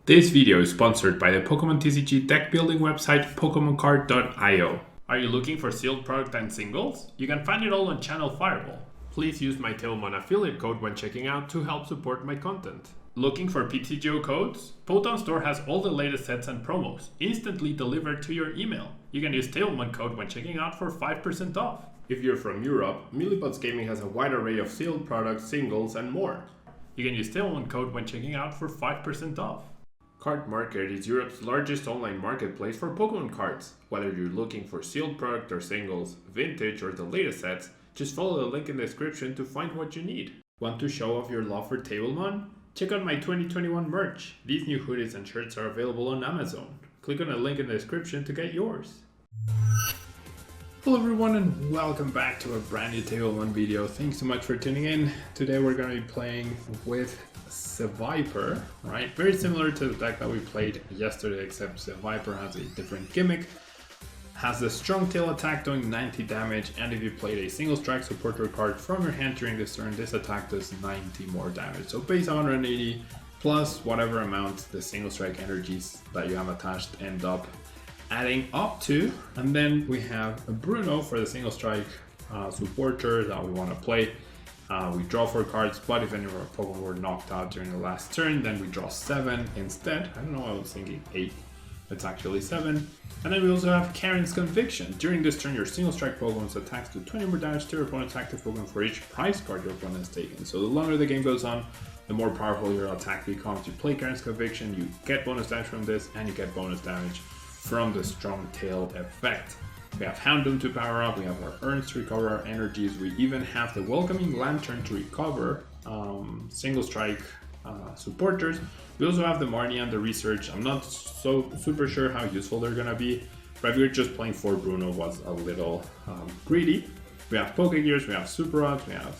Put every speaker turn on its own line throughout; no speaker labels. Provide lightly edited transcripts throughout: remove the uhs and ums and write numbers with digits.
This video is sponsored by the Pokemon TCG deck building website PokemonCard.io. Are you looking for sealed product and singles? You can find it all on Channel Fireball. Please use my Tailmon affiliate code when checking out to help support my content. Looking for PTGO codes? Poton Store has all the latest sets and promos, instantly delivered to your email. You can use Tailmon code when checking out for 5% off. If you're from Europe, Millipots Gaming has a wide array of sealed products, singles, and more. You can use Tailmon code when checking out for 5% off. Card Market is Europe's largest online marketplace for Pokemon cards. Whether you're looking for sealed product or singles, vintage or the latest sets, just follow the link in the description to find what you need. Want to show off your love for Tablemon? Check out my 2021 merch. These new hoodies and shirts are available on Amazon. Click on the link in the description to get yours. Hello everyone and welcome back to a brand new Tablemon video. Thanks so much for tuning in. Today we're going to be playing with SEVIPER, right? Very similar to the deck that we played yesterday, except SEVIPER has a different gimmick. Has the strong tail attack doing 90 damage, and if you played a single strike supporter card from your hand during this turn, this attack does 90 more damage. So base 180 plus whatever amount the single strike energies that you have attached end up adding up to. And then we have a Bruno for the single strike supporter that we want to play. We draw 4 cards, but if any of our Pokemon were knocked out during the last turn, then we draw 7 instead. I don't know, I was thinking 8. It's actually 7. And then we also have Karen's Conviction. During this turn, your single strike Pokemon attacks do 20 more damage to your opponent's active Pokemon for each prize card your opponent has taken. So the longer the game goes on, the more powerful your attack becomes. You play Karen's Conviction, you get bonus damage from this, and you get bonus damage from the strong tail effect. We have Houndoom to power up, we have our Urns to recover our energies, we even have the Welcoming Lantern to recover single strike supporters. We also have the Marnie and the Research. I'm not so super sure how useful they're gonna be, but if you're just playing for Bruno was a little greedy. We have Pokegears, we have Super Rods, we have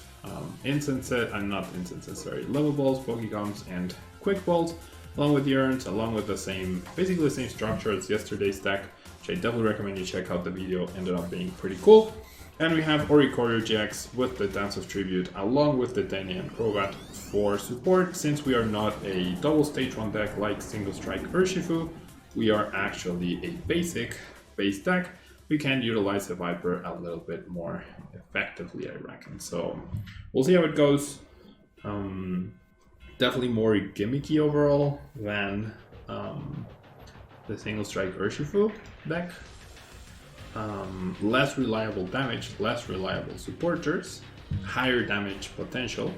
Level Balls, Pokecoms, and Quick Balls, along with the Urns, along with the same, basically the same structure as yesterday's deck, which I definitely recommend you check out. The video ended up being pretty cool. And we have Oricorio GX with the Dance of Tribute, along with the Denny and Crobat for support. Since we are not a double stage 1 deck like Single Strike Urshifu, we are actually a basic base deck. We can utilize the Viper a little bit more effectively, I reckon. So we'll see how it goes. Definitely more gimmicky overall than the Single Strike Urshifu deck. Less reliable damage, less reliable supporters, higher damage potential.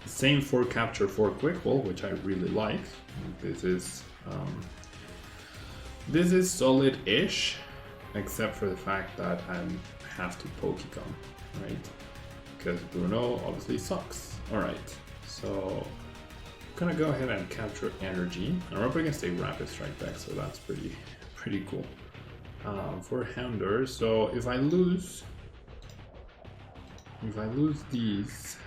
Same for capture for quick ball, which I really like. This is solid-ish, except for the fact that I have to Pokecom, right? Because Bruno obviously sucks. Alright, so I'm gonna go ahead and capture energy. I'm up against a rapid strike deck, so that's pretty cool. For Hounders, so if I lose these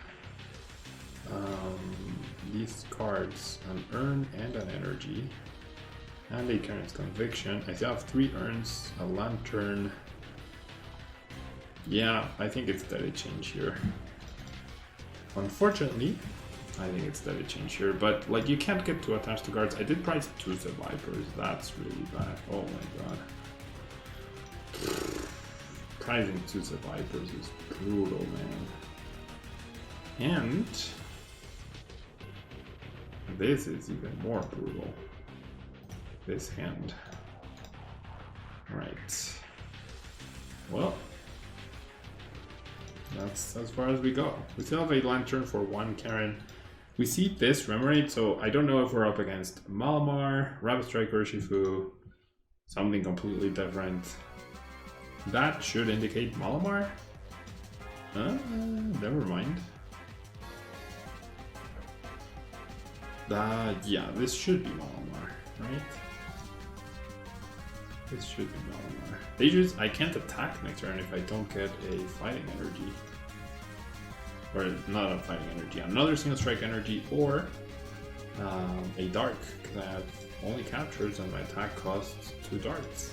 cards, an Urn and an energy, and a Karen's Conviction, I still have 3 Urns, a Lantern. Yeah, I think it's steady change here. Unfortunately, I think it's steady change here, but like you can't get too attached to cards. I did price 2 SEVIPERs, that's really bad. Oh my god. Pricing 2 SEVIPERs is brutal, man. And this is even more brutal. This hand. Right. Well, that's as far as we go. We still have a Lantern for 1 Karen. We see this Remoraid, so I don't know if we're up against Malamar, Rapid Strike Urshifu, something completely different. That should indicate Malamar? Never mind. Yeah, this should be Malamar, right? This should be Malamar. Dangerous, I can't attack next turn if I don't get a Fighting Energy. Or not a Fighting Energy, another Single Strike Energy, or a Dark, because I have only captures and my attack costs 2 darts.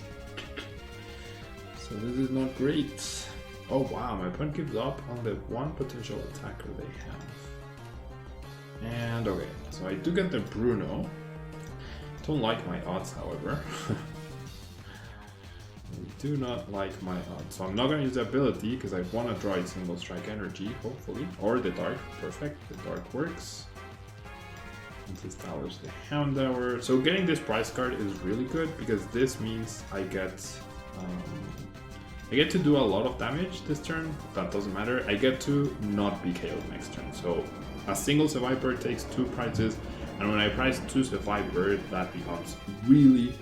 So this is not great. Oh wow, my opponent gives up on the 1 potential attacker they have. And okay, so I do get the Bruno. Don't like my odds, however. I do not like my odds. So I'm not going to use the ability because I want to draw a single strike energy, hopefully. Or the dark. Perfect. The dark works. This establish the Houndour. So getting this prize card is really good because this means I get to do a lot of damage this turn. That doesn't matter. I get to not be KO'd next turn. So a single SEVIPER takes 2 prizes, and when I prize 2 SEVIPER, that becomes really,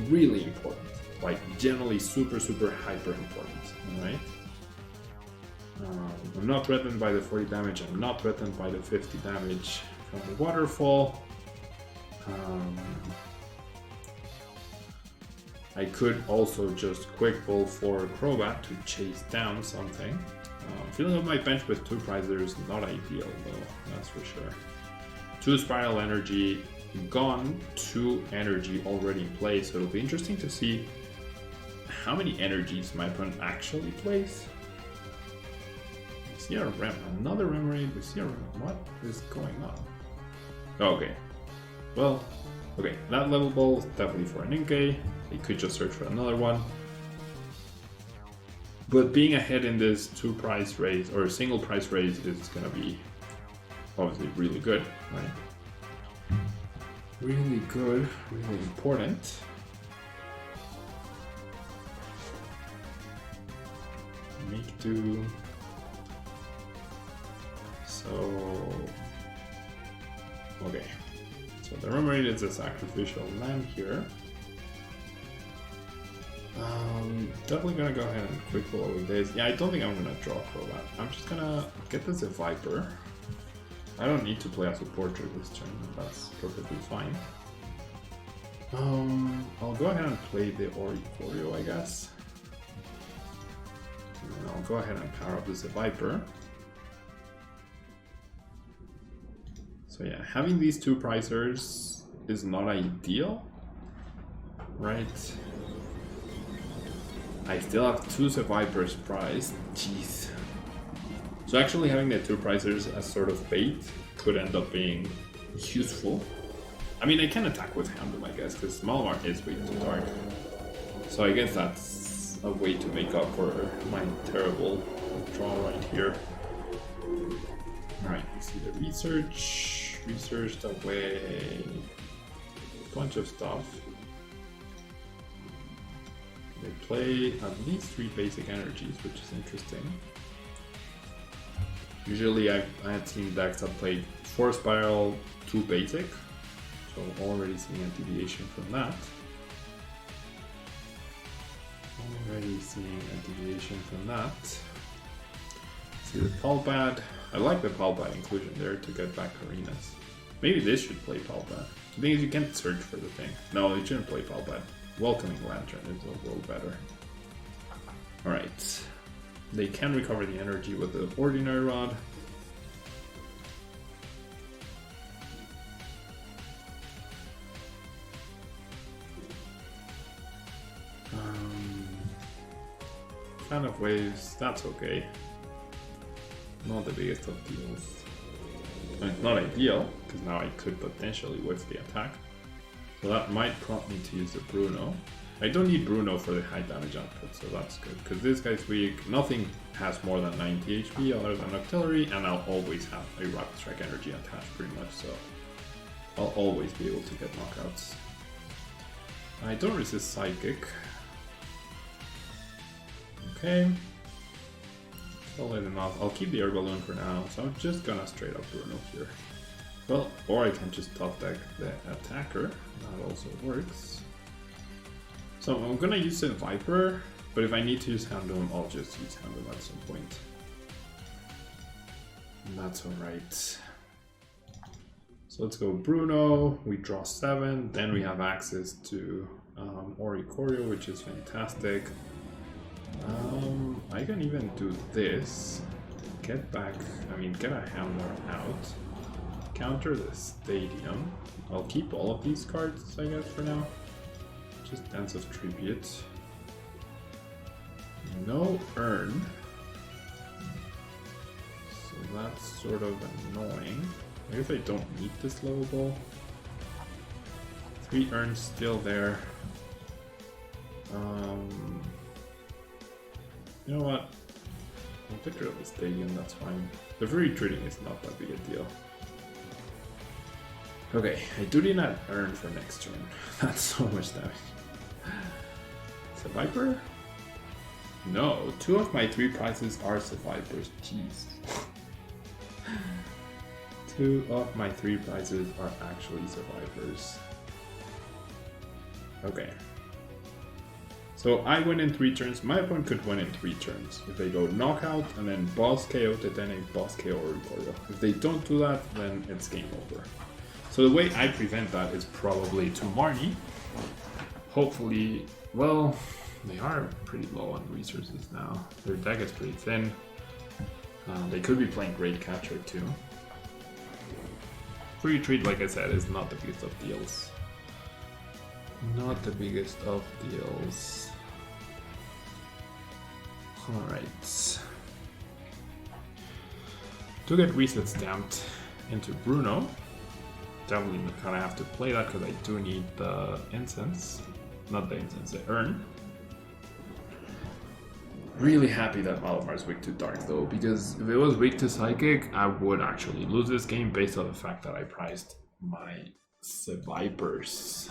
really important. Like generally super hyper important. Alright? I'm not threatened by the 40 damage, I'm not threatened by the 50 damage from the waterfall. I could also just quick pull for Crobat to chase down something. Filling up my bench with 2 prizers, not ideal though, that's for sure. 2 Spiral Energy, gone, 2 Energy already in play, so it'll be interesting to see how many energies my opponent actually plays. We see a another Remoraid, we see a what is going on? Okay, well, okay, that level ball is definitely for an Inkay. He could just search for another one. But being ahead in this 2 prize race or single prize race is gonna be obviously really good, right? Really good, really important. Make do. So okay. So the Remoraid is a sacrificial land here. Definitely gonna go ahead and quick pull over this. Yeah, I don't think I'm gonna draw Crobat. I'm just gonna get this SEVIPER. I don't need to play a supporter this turn, that's perfectly fine. I'll go ahead and play the Oricorio, I guess. And I'll go ahead and power up the SEVIPER. So yeah, having these 2 prizers is not ideal, right? I still have 2 SEVIPERs prized, jeez. So actually having the 2 prizers as sort of bait could end up being useful. I mean, I can attack with Houndour, I guess, because Malamar is way too dark. So I guess that's a way to make up for my terrible draw right here. Alright, see the researched away a bunch of stuff. They play at least 3 basic energies, which is interesting. Usually I had seen decks that played 4 Spiral, 2 basic, so already seeing a deviation from that. See the Palpad. I like the Palpad inclusion there to get back arenas. Maybe this should play Palpad. The thing is you can't search for the thing. No, it shouldn't play Palpad. Welcoming Lantern is a little better. Alright. They can recover the energy with the Ordinary Rod. Kind of waves, that's okay. Not the biggest of deals. And it's not ideal, because now I could potentially whiff the attack. So that might prompt me to use the Bruno. I don't need Bruno for the high damage output, so that's good. Because this guy's weak, nothing has more than 90 HP other than Artillery, and I'll always have a Rapid Strike energy attached pretty much, so I'll always be able to get knockouts. I don't resist Psychic. Okay. Solid enough. I'll keep the Air Balloon for now, so I'm just gonna straight up Bruno here. Well, or I can just top deck the attacker. That also works. So I'm gonna use the SEVIPER, but if I need to use Houndour, I'll just use Houndour at some point. And that's alright. So let's go Bruno, we draw 7, then we have access to Oricorio, which is fantastic. I can even do this, get back, get a Houndour out, counter the Stadium. I'll keep all of these cards, I guess, for now. Just Dance of Tribute. No Urn. So that's sort of annoying. I guess I don't need this low ball. 3 urns still there. You know what? I'll take rid of the stadium, that's fine. The free retreating is not that big a deal. Okay, I do need an urn for next turn. That's so much damage. SEVIPER? No, 2 of my 3 prizes are SEVIPERs. Jeez. 2 of my 3 prizes are actually SEVIPERs. Okay. So I win in 3 turns. My opponent could win in 3 turns. If they go knockout and then boss KO, then a boss KO or recoil. If they don't do that, then it's game over. So the way I prevent that is probably to Marnie. Hopefully, well, they are pretty low on resources now. Their deck is pretty thin. They could be playing Great Catcher too. Free retreat, like I said, is not the biggest of deals. Not the biggest of deals. Alright. To get reset stamped into Bruno, definitely kind of have to play that because I do need the incense. Not the incense, the urn. Really happy that Malamar is weak to Dark though, because if it was weak to Psychic, I would actually lose this game based on the fact that I prized my SEVIPERs.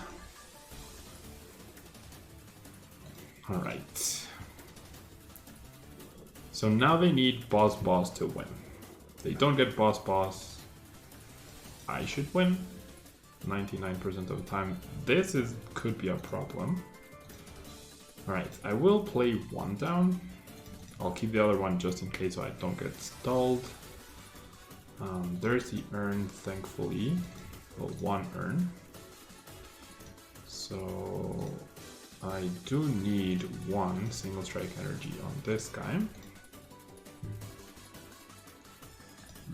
Alright. So now they need boss to win. If they don't get boss, I should win 99% of the time. This could be a problem. Alright, I will play 1 down. I'll keep the other one just in case so I don't get stalled. There's the urn, thankfully. Well, 1 urn. So I do need 1 single strike energy on this guy.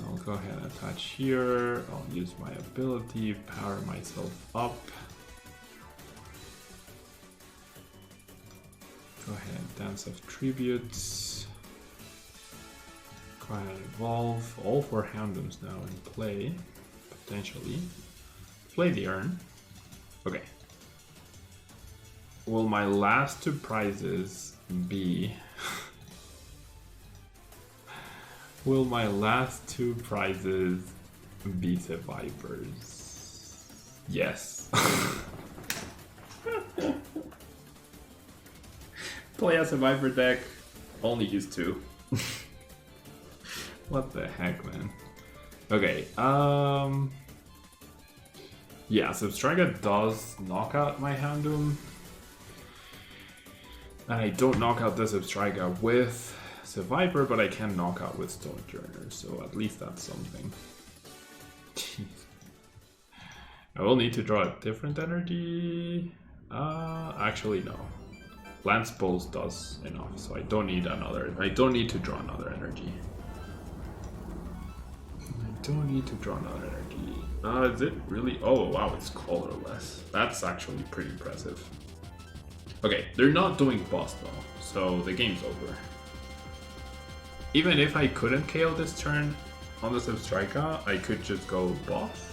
I'll go ahead and attach here. I'll use my ability, power myself up. Go ahead, Dance of Tributes. Go ahead and evolve. All 4 Houndoms now in play, potentially. Play the urn. Okay. Will my last 2 prizes be... Will my last 2 prizes be SEVIPERs? Yes. Play a SEVIPER deck, only use 2. What the heck, man? Okay, yeah, Substriga does knock out my Houndoom. And I don't knock out the Substriga with SEVIPER, but I can knock out with Stoneturner, so at least that's something. Jeez. I will need to draw a different energy. Actually no. Lance Pulse does enough, so I don't need another. I don't need to draw another energy. I don't need to draw another energy. Is it really? Oh wow, it's colorless. That's actually pretty impressive. Okay, they're not doing boss though, so the game's over. Even if I couldn't KO this turn on the Substriga, I could just go boss.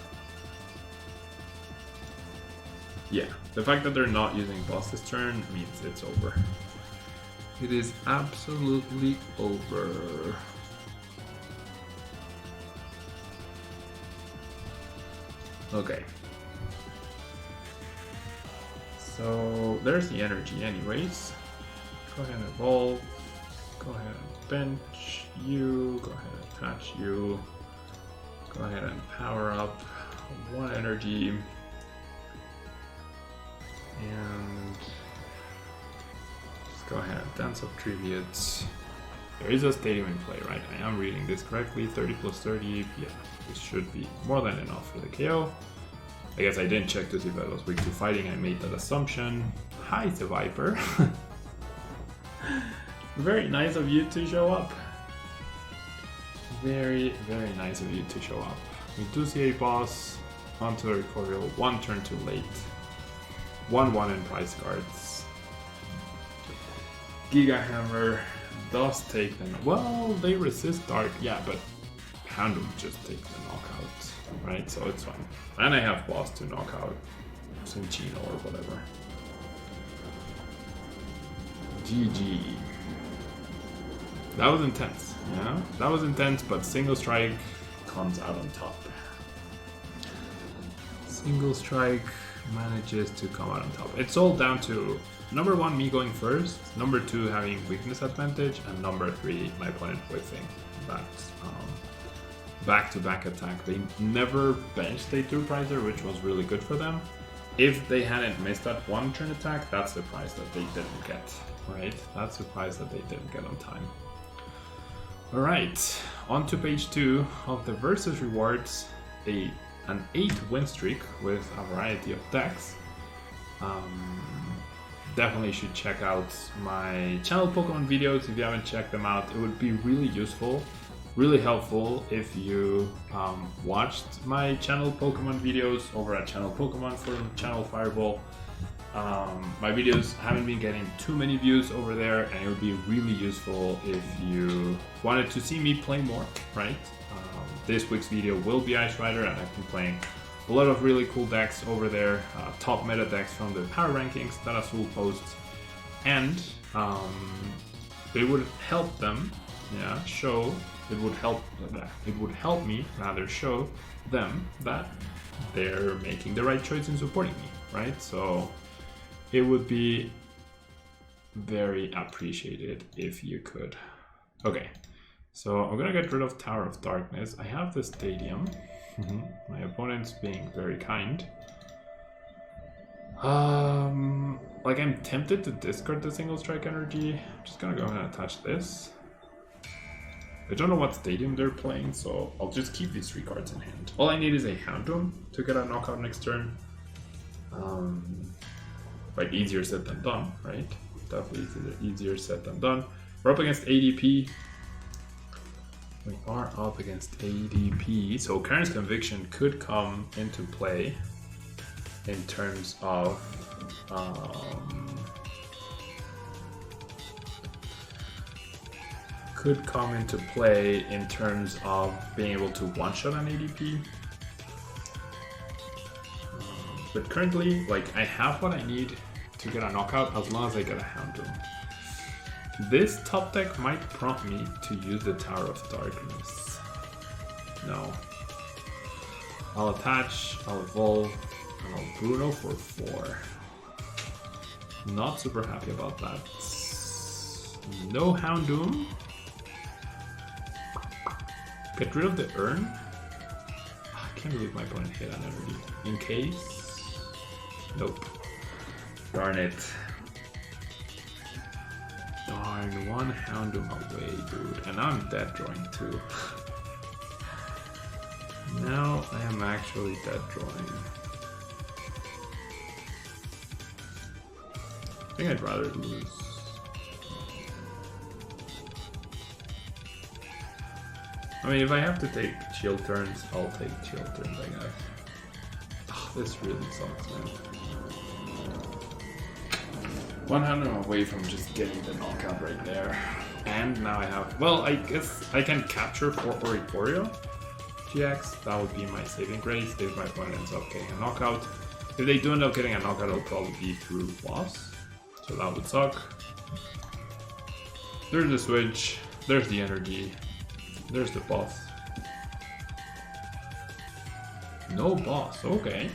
Yeah, the fact that they're not using boss this turn means it's over. It is absolutely over. Okay. So there's the energy anyways. Go ahead and evolve. Go ahead and bench you. Go ahead and attach you. Go ahead and power up 1 energy. And just go ahead and Dance of Tributes. There is a stadium in play, right? I am reading this correctly. 30 plus 30. Yeah, this should be more than enough for the KO. I guess I didn't check to see if I was weak to fighting. I made that assumption. Hi, SEVIPER. Very nice of you to show up. Very, very nice of you to show up. We do see a boss onto the recoil 1 turn too late. 1/1 in price cards. Giga Hammer does take them. Well, they resist dark, yeah, but Houndoom just take the knockout, right? So it's fine. And I have boss to knock out Cinchino or whatever. GG. That was intense, yeah? That was intense, but Single Strike comes out on top. Single Strike manages to come out on top. It's all down to number 1, me going first, number 2, having weakness advantage, and number 3, my opponent whiffing. That's back-to-back attack. They never benched a 2-prizer, which was really good for them. If they hadn't missed that 1 turn attack, that's the prize that they didn't get, right? That's the prize that they didn't get on time. Alright, on to page 2 of the Versus rewards, an 8 win streak with a variety of decks. Definitely should check out my channel Pokemon videos if you haven't checked them out. It would be really useful, really helpful if you watched my channel Pokemon videos over at channel Pokemon for channel Fireball. My videos haven't been getting too many views over there, and it would be really useful if you wanted to see me play more, right? This week's video will be Ice Rider, and I've been playing a lot of really cool decks over there, top meta decks from the power rankings that Azul posts, and it would help them, yeah, show, it would help me rather show them that they're making the right choice in supporting me, right? So it would be very appreciated if you could. Okay, so I'm gonna get rid of Tower of Darkness. I have the Stadium. My opponent's being very kind. Like, I'm tempted to discard the Single Strike energy. I'm just gonna go ahead and attach this. I don't know what Stadium they're playing, so I'll just keep these 3 cards in hand. All I need is a Houndoom to get a knockout next turn. Like, easier said than done, right? Definitely easier said than done. We're up against ADP. We are up against ADP, so Karen's Conviction could come into play in terms of being able to one-shot an ADP. But currently, like, I have what I need to get a knockout as long as I get a Houndoom. This top deck might prompt me to use the Tower of Darkness. No. I'll attach, I'll evolve, and I'll Bruno for 4. Not super happy about that. No Houndoom. Get rid of the urn. I can't believe my opponent hit an energy. In case. Nope. Darn it. Darn, 1 Houndoom away, dude. And I'm dead drawing too. Now I am actually dead drawing. I think I'd rather lose. I mean, if I have to take shield turns, I'll take shield turns, I guess. Oh, this really sucks, man. 1 Houndoom away from just getting the knockout right there. And now I have, well, I guess I can capture for Oricorio GX. That would be my saving grace if my opponent ends up getting a knockout. If they do end up getting a knockout, it'll probably be through boss. So that would suck. There's the switch, there's the energy, there's the boss. No boss, okay.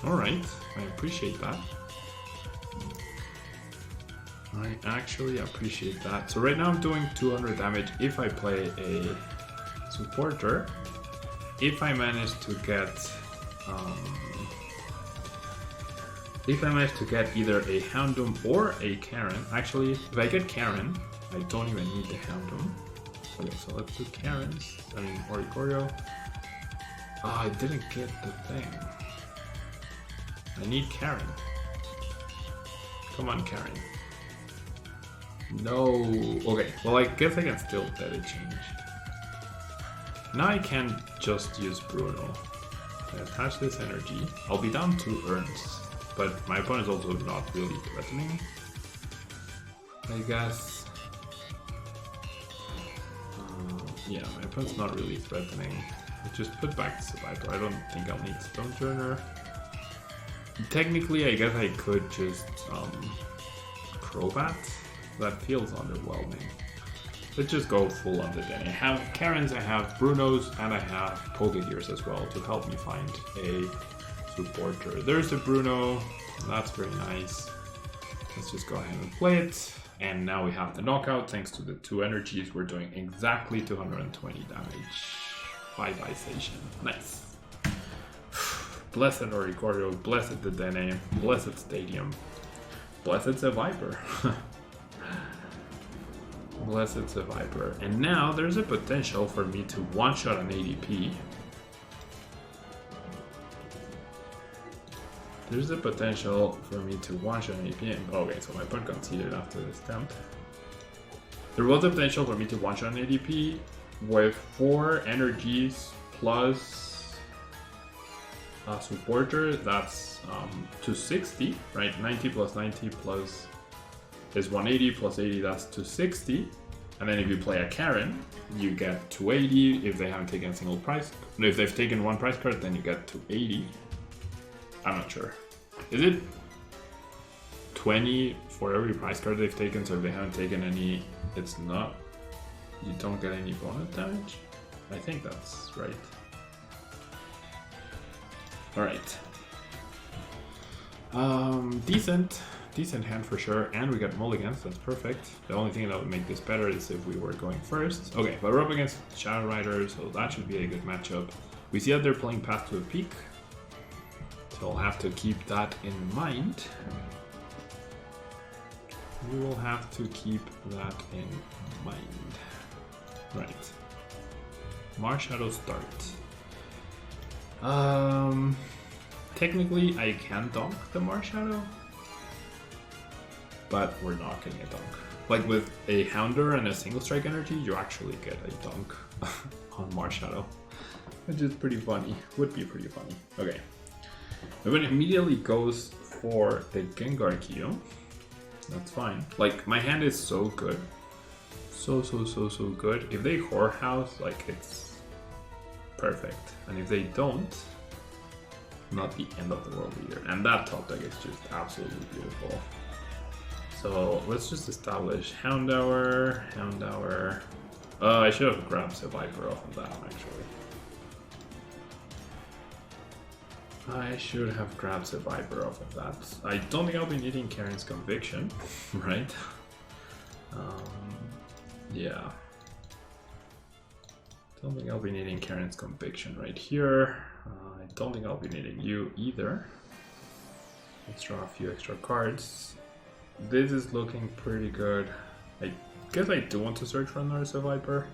Alright, I appreciate that. I actually appreciate that. So right now I'm doing 200 damage if I play a supporter. If I manage to get either a Houndoom or a Karen. Actually, if I get Karen, I don't even need the Houndoom. Okay, so let's do Karen's. I mean, Oricorio. Ah, I didn't get the thing. I need Karen. Come on, Karen. No. Okay, well, I guess I can still let it change. Now I can just use Bruno. I attach this energy. I'll be down 2 urns, but my opponent is also not really threatening, I guess. Yeah, my opponent's not really threatening. I just put back the Seviper. I don't think I'll need Stone Turner. Technically, I guess I could just Crobat. That feels underwhelming. Let's just go full on the den. I have Karens, I have Brunos, and I have Pokegears as well to help me find a supporter. There's the Bruno. That's very nice. Let's just go ahead and play it. And now we have the knockout. Thanks to the 2 energies, we're doing exactly 220 damage. Bye-bye station. Nice. Blessed Oricorio, blessed the Dene, blessed Stadium, blessed Seviper. Blessed Seviper. And now there's a potential for me to one-shot an ADP. There's a potential for me to one-shot an ADP. Okay, so my opponent conceded after this attempt. There was a potential for me to one-shot an ADP with 4 energies plus a supporter. That's 260, right? 90 plus 90 plus is 180 plus 80, that's 260. And then if you play a Karen, you get 280 if they haven't taken a single price. No, if they've taken 1 price card, then you get 280. I'm not sure. Is it 20 for every price card they've taken? So if they haven't taken any, it's not. You don't get any bonus damage? I think that's right. Alright. Decent hand for sure, and we got mulligans, that's perfect. The only thing that would make this better is if we were going first. Okay, but we're up against Shadow Rider, so that should be a good matchup. We see that they're playing Path to a Peak, so I'll have to keep that in mind. We will have to keep that in mind. Right. Marshadow start. Technically I can dunk the Marshadow, but we're not getting a dunk. Like with a Houndour and a single strike energy, you actually get a dunk on Marshadow, which is pretty funny. Would be pretty funny. Okay. And when it immediately goes for the Gengar Kyo, that's fine. Like my hand is so good. So good. If they Whorehouse, like it's perfect. And if they don't, not the end of the world either. And that top deck is just absolutely beautiful. So let's just establish Houndour. I should have grabbed Seviper off of that one, actually. I should have grabbed Seviper off of that. I don't think I'll be needing Karen's Conviction, right? Yeah. Don't think I'll be needing Karen's Conviction right here. I don't think I'll be needing you either. Let's draw a few extra cards. This is looking pretty good. I guess I do want to search for another Seviper.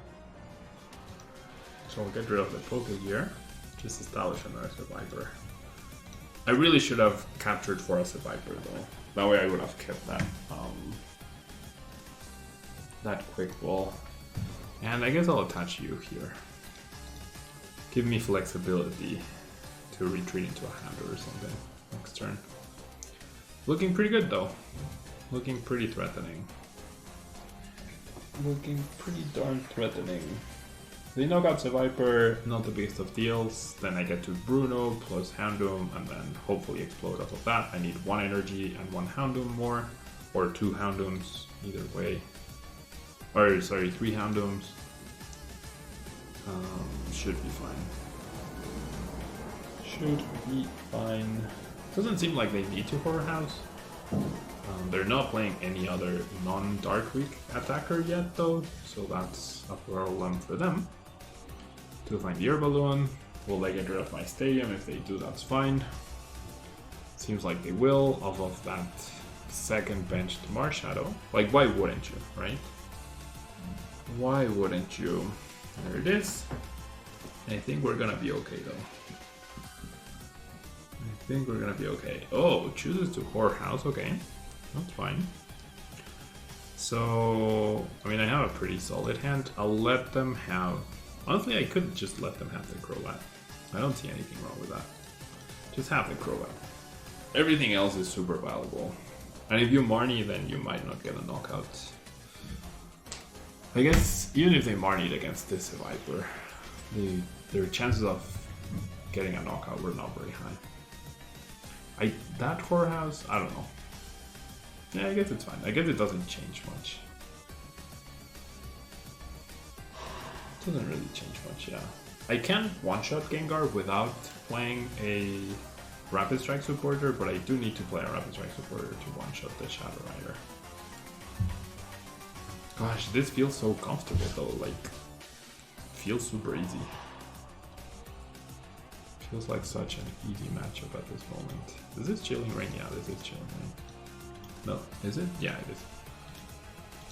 So I'll get rid of the Pokegear. Just establish another Seviper. I really should have captured for a Seviper though. That way I would have kept that that quick ball. And I guess I'll attach you here. Give me flexibility to retreat into a Houndour or something next turn. Looking pretty good though. Looking pretty threatening. Looking pretty darn threatening. They knock out Seviper, not the biggest of deals. Then I get to Bruno plus Houndoom and then hopefully explode off of that. I need 1 energy and 1 Houndoom more. Or 2 Houndooms, either way. Or sorry, 3 Houndooms. Should be fine. Should be fine. Doesn't seem like they need to Whorehouse. They're not playing any other non-Dark Week attacker yet though, so that's a problem for them. To find the Air Balloon, will they get rid of my Stadium? If they do, that's fine. Seems like they will, off of that second benched Marshadow. Like, why wouldn't you, right? Why wouldn't you? There it is. I think we're gonna be okay though. I think we're gonna be okay. Oh, chooses to Whorehouse, okay. That's fine. So, I mean, I have a pretty solid hand. I'll let them have... Honestly, I could just let them have the Crobat. I don't see anything wrong with that. Just have the Crobat. Everything else is super valuable. And if you Marnie, then you might not get a knockout. I guess even if they Marnied against this Viper, their chances of getting a knockout were not very high. That whorehouse, I don't know. Yeah, I guess it's fine. I guess it doesn't change much. It doesn't really change much, yeah. I can one-shot Gengar without playing a Rapid Strike supporter, but I do need to play a Rapid Strike supporter to one-shot the Shadow Rider. Gosh, this feels so comfortable though, like, feels super easy. Feels like such an easy matchup at this moment. Is this Chilling Rain? Yeah, this is Chilling Rain. No, is it? Yeah, it is.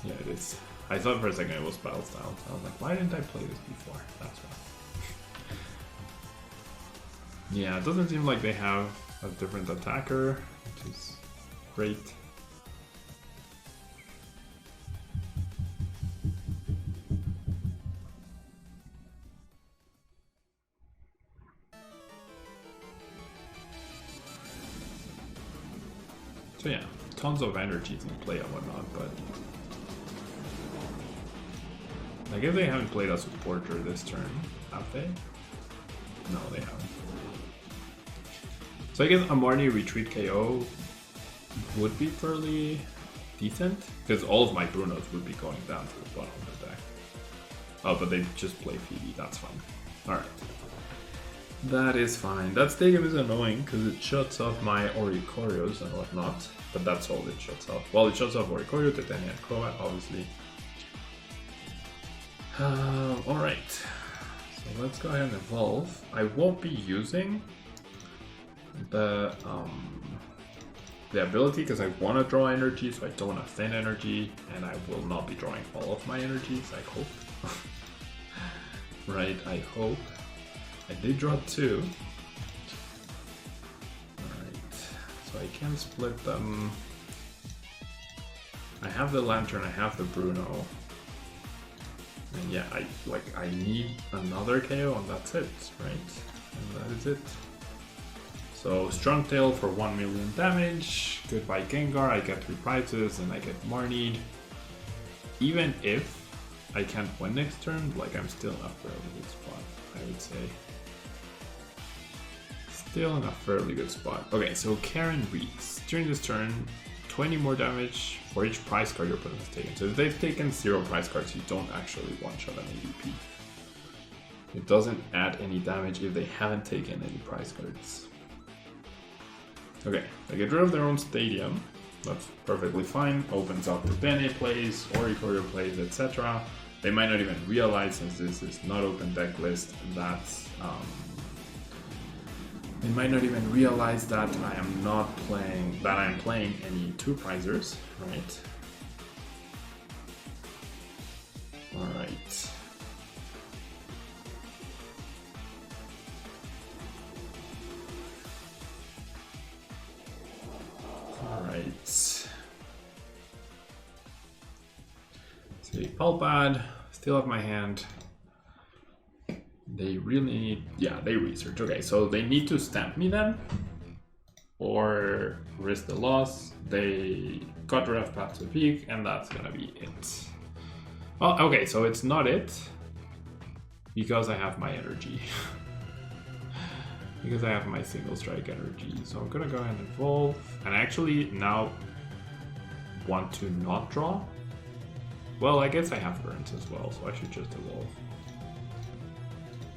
Yeah, it is. I thought for a second it was Battle Style. I was like, why didn't I play this before? That's why. Yeah, it doesn't seem like they have a different attacker, which is great. So yeah, tons of energies in play and whatnot, but I guess they haven't played a supporter this turn, have they? No, they haven't. So I guess a Marnie retreat KO would be fairly decent, because all of my Brunos would be going down to the bottom of the deck. Oh, but they just play Phoebe, that's fine. Alright. That is fine. That stadium is annoying because it shuts off my Oricorios and whatnot, but that's all it shuts off. Well, it shuts off Oricorio, Titania, and Crobat, obviously. Alright, so let's go ahead and evolve. I won't be using the ability because I want to draw energy, so I don't want to thin energy, and I will not be drawing all of my energies, I hope. Right, I hope. I did draw 2. Alright, so I can split them. I have the Lantern, I have the Bruno. And yeah, I need another KO and that's it, right? And that is it. So Strong Tail for 1 million damage. Goodbye Gengar, I get 3 prizes and I get Marnied. Even if I can't win next turn, like I'm still in a fairly good spot, I would say. Still in a fairly good spot. Okay, so Karen reads. During this turn, 20 more damage for each prize card your opponent has taken. So if they've taken 0 prize cards, you don't actually one-shot an ADP. It doesn't add any damage if they haven't taken any prize cards. Okay, they get rid of their own stadium. That's perfectly fine. Opens up the Bene plays, Oricorio plays, etc. They might not even realize, since this is not open deck list, that they might not even realize that I am not playing, that I'm playing any 2 prizers, right? Alright. Alright. So Pulpad, still have my hand. They really need, yeah, they research. Okay, so they need to stamp me then, or risk the loss. They got rid of Path to Peak, and that's gonna be it. Oh, okay, so it's not it, because I have my energy. Because I have my single strike energy. So I'm gonna go ahead and evolve, and actually now want to not draw. Well, I guess I have urns as well, so I should just evolve.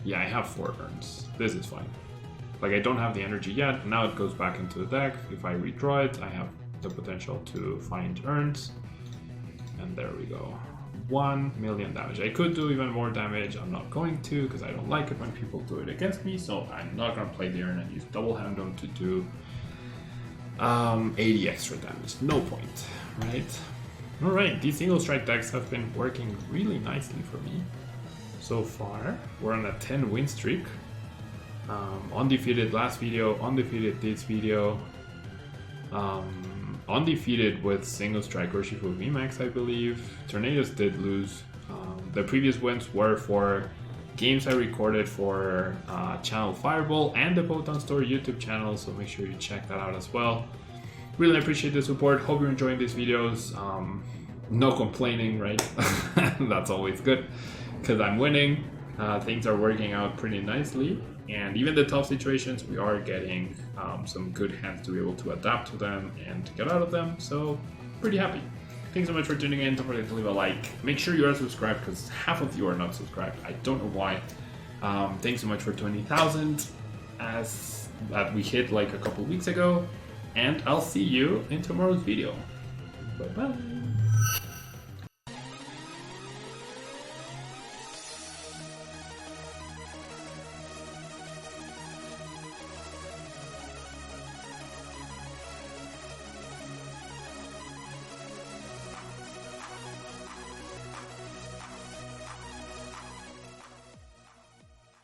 Yeah, I have 4 urns. This is fine. Like, I don't have the energy yet. Now it goes back into the deck. If I redraw it, I have the potential to find urns. And there we go. 1 million damage. I could do even more damage. I'm not going to, because I don't like it when people do it against me. So I'm not going to play the urn and use double Handom to do 80 extra damage. No point, right? Alright, these single strike decks have been working really nicely for me. So far, we're on a 10 win streak. Undefeated last video, undefeated this video. Undefeated with single strike Urshifu VMAX, I believe. Tornadoes did lose. The previous wins were for games I recorded for channel Fireball and the Poton Store YouTube channel, so make sure you check that out as well. Really appreciate the support. Hope you're enjoying these videos. no complaining, right? That's always good because I'm winning. Things are working out pretty nicely, and even the tough situations, we are getting some good hands to be able to adapt to them and to get out of them. So pretty happy. Thanks so much for tuning in. Don't forget to leave a like. Make sure you are subscribed because half of you are not subscribed. I don't know why. Thanks so much for 20,000 as that we hit like a couple weeks ago. And I'll see you in tomorrow's video. Bye bye.